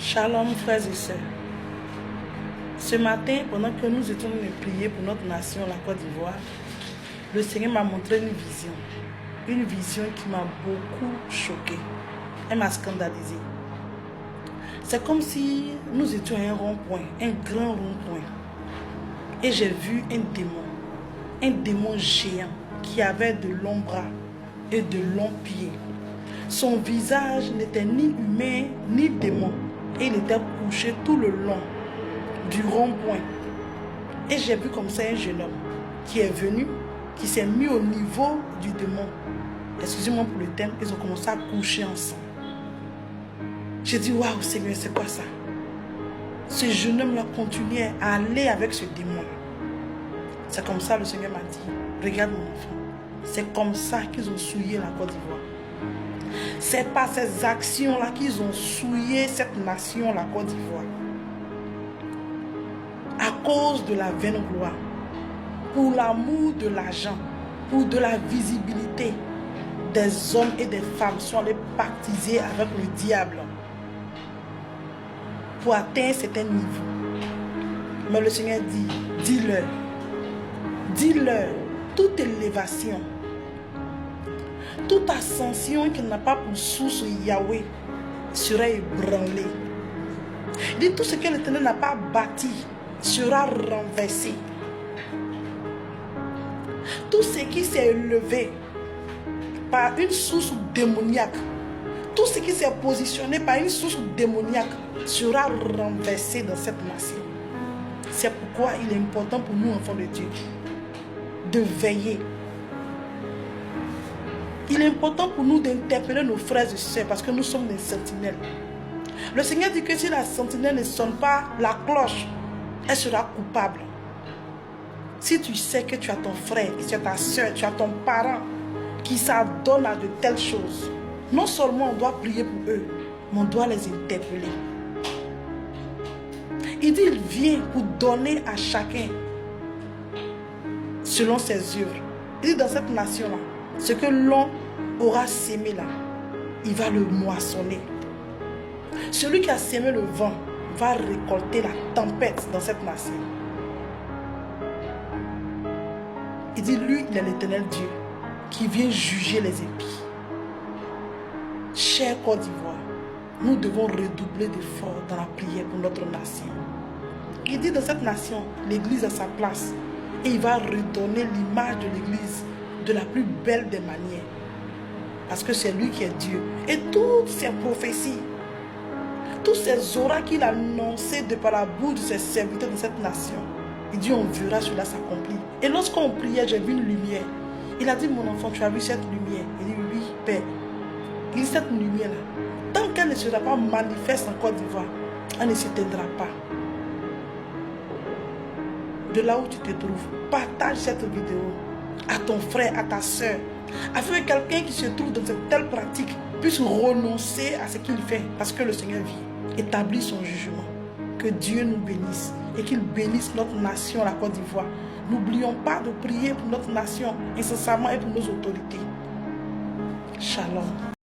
Shalom frères et sœurs. Ce matin, pendant que nous étions en train de prier pour notre nation, la Côte d'Ivoire, le Seigneur m'a montré une vision. Une vision qui m'a beaucoup choquée. Elle m'a scandalisée. C'est comme si nous étions à un rond-point, un grand rond-point. Et j'ai vu un démon géant qui avait de longs bras et de longs pieds. Son visage n'était ni humain ni démon. Et il était couché tout le long du rond-point. Et j'ai vu comme ça un jeune homme qui est venu, qui s'est mis au niveau du démon. Excusez-moi pour le thème, ils ont commencé à coucher ensemble. J'ai dit, waouh Seigneur, c'est quoi ça? Ce jeune homme-là continuait à aller avec ce démon. C'est comme ça le Seigneur m'a dit, regarde mon enfant, c'est comme ça qu'ils ont souillé la Côte d'Ivoire. C'est par ces actions-là qu'ils ont souillé cette nation, la Côte d'Ivoire. À cause de la vaine gloire, pour l'amour de l'argent, pour de la visibilité, des hommes et des femmes sont allés pactiser avec le diable pour atteindre un certain niveau. Mais le Seigneur dit, dis-leur, toute élévation, toute ascension qui n'a pas pour source Yahweh sera ébranlée. Il dit tout ce que l'Éternel n'a pas bâti sera renversé. Tout ce qui s'est élevé par une source démoniaque, tout ce qui s'est positionné par une source démoniaque sera renversé dans cette nation. C'est pourquoi il est important pour nous, enfants de Dieu, de veiller. Il est important pour nous d'interpeller nos frères et sœurs parce que nous sommes des sentinelles. Le Seigneur dit que si la sentinelle ne sonne pas la cloche, elle sera coupable. Si tu sais que tu as ton frère, que tu as ta soeur, tu as ton parent qui s'adonne à de telles choses, non seulement on doit prier pour eux, mais on doit les interpeller. Il dit, il vient pour donner à chacun selon ses œuvres. Il dit dans cette nation-là, ce que l'on aura sémé là, il va le moissonner. Celui qui a sémé le vent va récolter la tempête dans cette nation. Il dit, lui, il est l'Éternel Dieu qui vient juger les impies. Chère Côte d'Ivoire, nous devons redoubler d'efforts dans la prière pour notre nation. Il dit dans cette nation, l'Église a sa place et il va redonner l'image de l'Église de la plus belle des manières. Parce que c'est lui qui est Dieu. Et toutes ces prophéties, tous ces oracles qu'il a annoncés de par la bouche de ses serviteurs de cette nation, il dit on verra cela s'accomplir. Et lorsqu'on priait, j'ai vu une lumière. Il a dit mon enfant, tu as vu cette lumière? Il dit oui, Père. Il dit cette lumière-là, tant qu'elle ne sera pas manifeste en Côte d'Ivoire, elle ne s'éteindra pas. De là où tu te trouves, partage cette vidéo à ton frère, à ta soeur, afin que quelqu'un qui se trouve dans cette telle pratique puisse renoncer à ce qu'il fait, parce que le Seigneur vit, établit son jugement. Que Dieu nous bénisse et qu'il bénisse notre nation, la Côte d'Ivoire. N'oublions pas de prier pour notre nation incessamment et pour nos autorités. Shalom.